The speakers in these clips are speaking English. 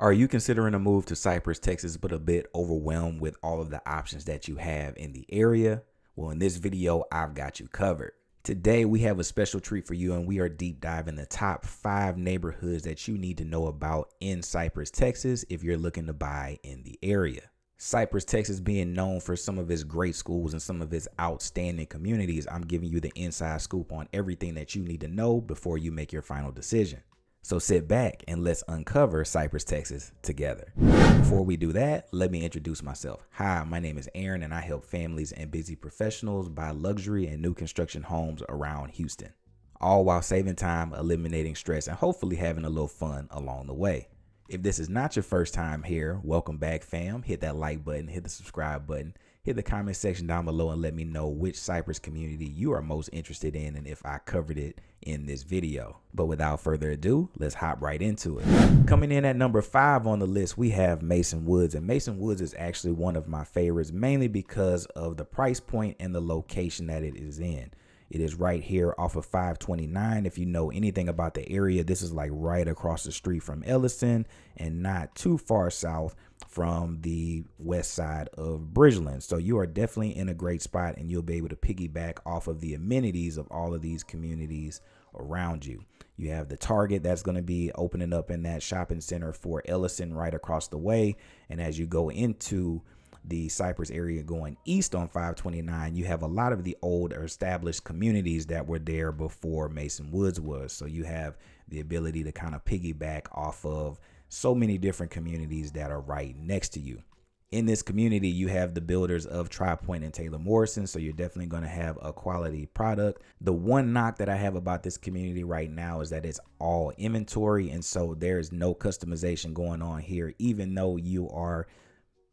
Are you considering a move to Cypress, Texas, but a bit overwhelmed with all of the options that you have in the area? Well, in this video, I've got you covered. Today, we have a special treat for you, and we are deep diving the top 5 neighborhoods that you need to know about in Cypress, Texas, if you're looking to buy in the area. Cypress, Texas being known for some of its great schools and some of its outstanding communities, I'm giving you the inside scoop on everything that you need to know before you make your final decision. So sit back and let's uncover Cypress, Texas together. Before we do that, let me introduce myself. Hi, my name is Aaron, and I help families and busy professionals buy luxury and new construction homes around Houston, all while saving time, eliminating stress, and hopefully having a little fun along the way. If this is not your first time here, welcome back, fam. Hit that like button, hit the subscribe button, hit the comment section down below and let me know which Cypress community you are most interested in and if I covered it in this video. But without further ado, let's hop right into it. Coming in at number 5 on the list, we have Mason Woods. And Mason Woods is actually one of my favorites, mainly because of the price point and the location that it is in. It is right here off of 529. If you know anything about the area, this is like right across the street from Ellison and not too far south from the west side of Bridgeland. So you are definitely in a great spot, and you'll be able to piggyback off of the amenities of all of these communities around you. You have the Target that's going to be opening up in that shopping center for Ellison right across the way. And as you go into the Cypress area going east on 529, you have a lot of the old or established communities that were there before Mason Woods was. So you have the ability to kind of piggyback off of so many different communities that are right next to you. In this community, you have the builders of Tri-Point and Taylor Morrison, so you're definitely going to have a quality product. The one knock that I have about this community right now is that it's all inventory, and so there's no customization going on here, even though you are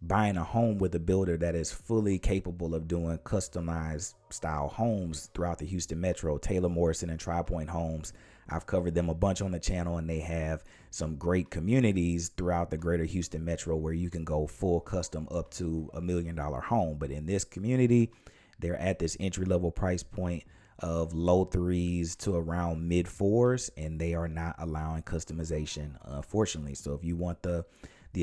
buying a home with a builder that is fully capable of doing customized style homes throughout the Houston Metro. Taylor Morrison and Tri-Point Homes, I've covered them a bunch on the channel, and they have some great communities throughout the greater Houston Metro where you can go full custom up to $1 million home. But in this community, they're at this entry-level price point of low 3s to around mid 4s, and they are not allowing customization, unfortunately. So if you want the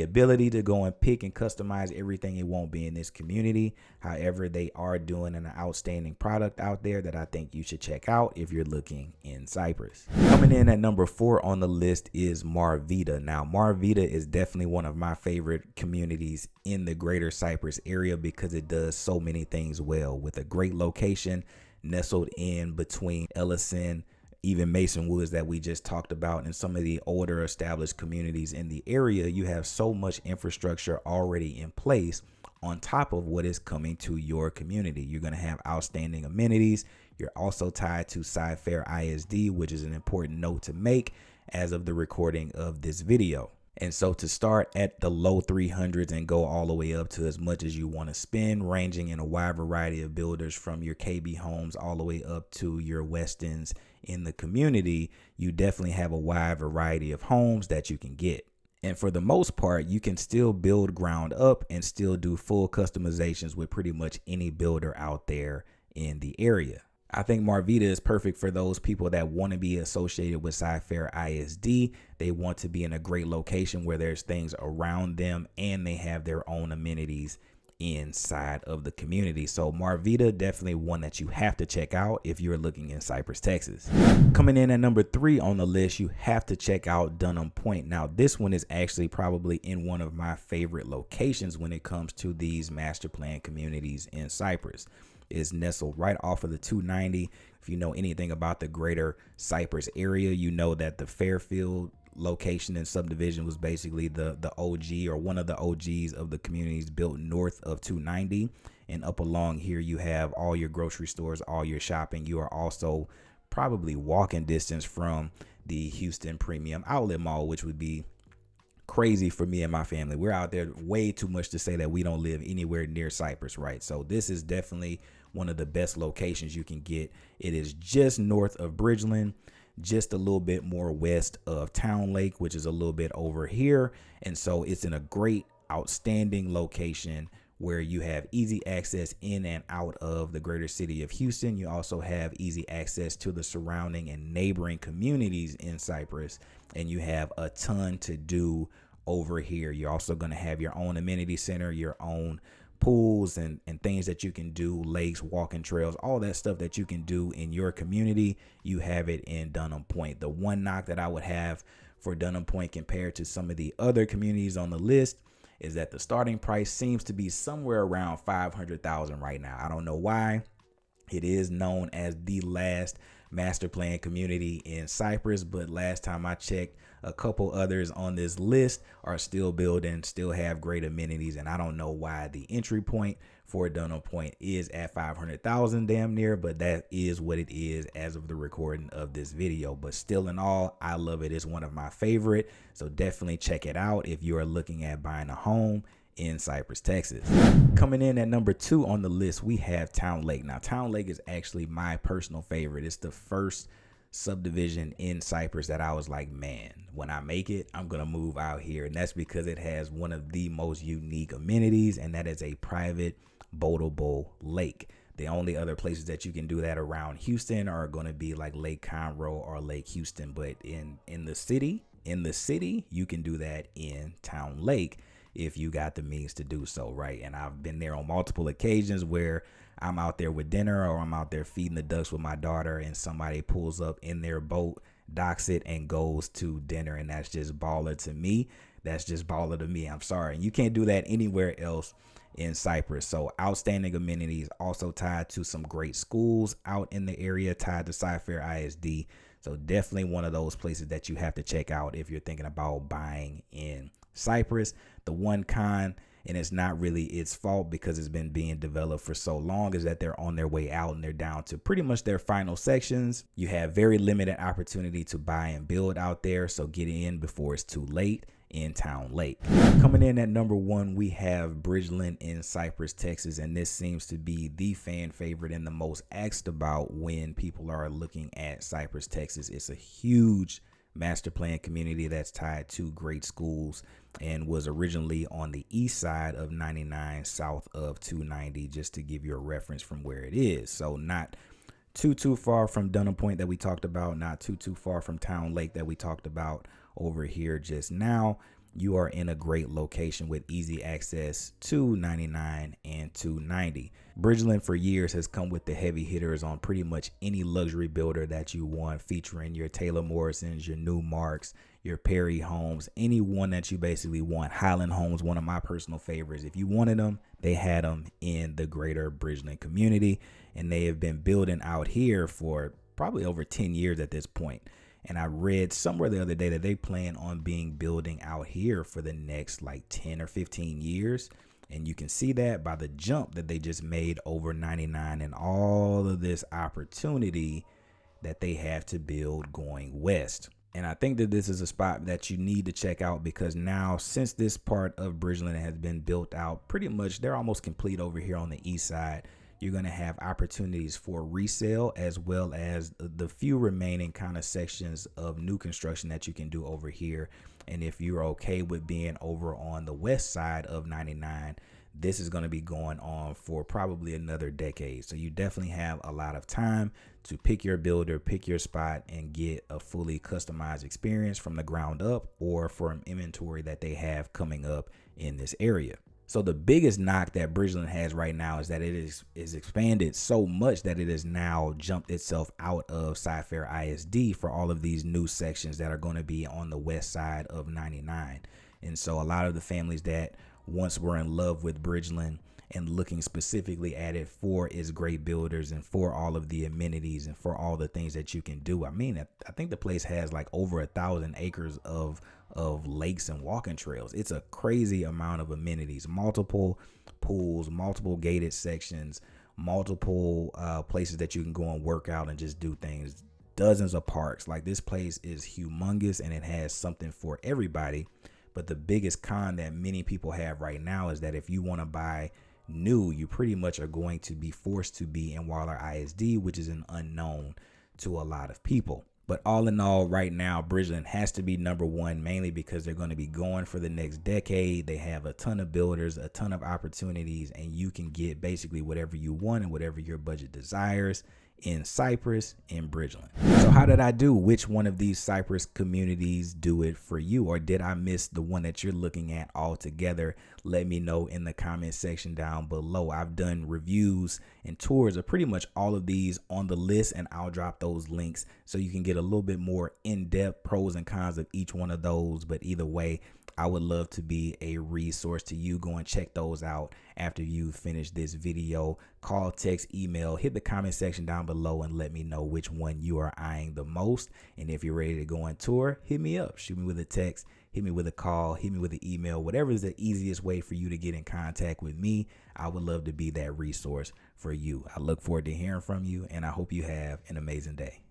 ability to go and pick and customize everything, it won't be in this community. However, they are doing an outstanding product out there that I think you should check out if you're looking in Cypress. Coming in at number 4 on the list is Marvita. Now, Marvita is definitely one of my favorite communities in the greater Cypress area because it does so many things well, with a great location nestled in between Ellison, even Mason Woods that we just talked about, and some of the older established communities in the area. You have so much infrastructure already in place on top of what is coming to your community. You're going to have outstanding amenities. You're also tied to Cypress ISD, which is an important note to make as of the recording of this video. And so to start at the low 300s and go all the way up to as much as you want to spend, ranging in a wide variety of builders from your KB homes all the way up to your Westons in the community, you definitely have a wide variety of homes that you can get. And for the most part, you can still build ground up and still do full customizations with pretty much any builder out there in the area. I think Marvita is perfect for those people that want to be associated with Cypress ISD. They want to be in a great location where there's things around them and they have their own amenities inside of the community. So Marvita, definitely one that you have to check out if you're looking in Cypress, Texas. Coming in at number 3 on the list, you have to check out Dunham Point. Now, this one is actually probably in one of my favorite locations when it comes to these master plan communities in Cypress. Is nestled right off of the 290. If you know anything about the greater Cypress area, you know that the Fairfield location and subdivision was basically the OG, or one of the OGs of the communities built north of 290. And up along here, you have all your grocery stores, all your shopping. You are also probably walking distance from the Houston Premium Outlet Mall, which would be crazy for me and my family. We're out there way too much to say that we don't live anywhere near Cypress, right? So this is definitely one of the best locations you can get. It is just north of Bridgeland, just a little bit more west of Town Lake, which is a little bit over here. And so it's in a great, outstanding location where you have easy access in and out of the greater city of Houston. You also have easy access to the surrounding and neighboring communities in Cypress, and you have a ton to do over here. You're also going to have your own amenity center, your own pools and things that you can do, lakes, walking trails, all that stuff that you can do in your community. You have it in Dunham Point. The one knock that I would have for Dunham Point compared to some of the other communities on the list is that the starting price seems to be somewhere around $500,000 right now. I don't know why. It is known as the last master plan community in Cypress, but last time I checked, a couple others on this list are still building, still have great amenities, and I don't know why the entry point for Dunham Point is at $500,000 damn near, but that is what it is as of the recording of this video. But still in all, I love it. It's one of my favorite, so definitely check it out if you are looking at buying a home in Cypress, Texas. Coming in at number 2 on the list, we have Town Lake. Now, Town Lake is actually my personal favorite. It's the first subdivision in Cypress that I was like, man, when I make it, I'm gonna move out here. And that's because it has one of the most unique amenities, and that is a private boatable lake. The only other places that you can do that around Houston are going to be like Lake Conroe or Lake Houston, but in the city, you can do that in Town Lake if you got the means to do so, right? And I've been there on multiple occasions where I'm out there with dinner or I'm out there feeding the ducks with my daughter and somebody pulls up in their boat, docks it, and goes to dinner. And that's just baller to me. That's just baller to me. I'm sorry. And you can't do that anywhere else in Cypress. So outstanding amenities, also tied to some great schools out in the area, tied to Cypher ISD. So definitely one of those places that you have to check out if you're thinking about buying in Cypress. The one con, and it's not really its fault because it's been being developed for so long, is that they're on their way out and they're down to pretty much their final sections. You have very limited opportunity to buy and build out there, so get in before it's too late in Town Lake. Coming in at number 1, we have Bridgeland in Cypress, Texas, and this seems to be the fan favorite and the most asked about when people are looking at Cypress, Texas. It's a huge master plan community that's tied to great schools and was originally on the east side of 99 south of 290, just to give you a reference from where it is. So not too far from Dunham Point that we talked about, not too far from Town Lake that we talked about over here just now. You are in a great location with easy access to 99 and 290. Bridgeland for years has come with the heavy hitters on pretty much any luxury builder that you want, featuring your Taylor Morrisons, your Newmarks, your Perry Homes, anyone that you basically want. Highland Homes, one of my personal favorites. If you wanted them, they had them in the greater Bridgeland community, and they have been building out here for probably over 10 years at this point. And I read somewhere the other day that they plan on building out here for the next like 10 or 15 years. And you can see that by the jump that they just made over 99 and all of this opportunity that they have to build going west. And I think that this is a spot that you need to check out, because now, since this part of Bridgeland has been built out, pretty much they're almost complete over here on the east side. You're going to have opportunities for resale, as well as the few remaining kind of sections of new construction that you can do over here. And if you're okay with being over on the west side of 99, this is going to be going on for probably another decade. So you definitely have a lot of time to pick your builder, pick your spot, and get a fully customized experience from the ground up, or from inventory that they have coming up in this area. So the biggest knock that Bridgeland has right now is that it is expanded so much that it has now jumped itself out of Cypher ISD for all of these new sections that are going to be on the west side of 99. And so a lot of the families that once were in love with Bridgeland and looking specifically at it for its great builders and for all of the amenities and for all the things that you can do. I mean, I think the place has like over 1,000 acres of lakes and walking trails. It's a crazy amount of amenities, multiple pools, multiple gated sections, multiple places that you can go and work out and just do things, dozens of parks. Like, this place is humongous and it has something for everybody. But the biggest con that many people have right now is that if you want to buy new, you pretty much are going to be forced to be in Waller ISD, which is an unknown to a lot of people. But all in all, right now, Bridgeland has to be number 1, mainly because they're going to be going for the next decade. They have a ton of builders, a ton of opportunities, and you can get basically whatever you want and whatever your budget desires in Cypress, in Bridgeland. So how did I do? Which one of these Cypress communities do it for you? Or did I miss the one that you're looking at altogether? Let me know in the comment section down below. I've done reviews and tours of pretty much all of these on the list, and I'll drop those links so you can get a little bit more in-depth pros and cons of each one of those. But either way, I would love to be a resource to you. Go and check those out after you finish this video. Call, text, email, hit the comment section down below and let me know which one you are eyeing the most. And if you're ready to go on tour, hit me up. Shoot me with a text, hit me with a call, hit me with an email, whatever is the easiest way for you to get in contact with me. I would love to be that resource for you. I look forward to hearing from you, and I hope you have an amazing day.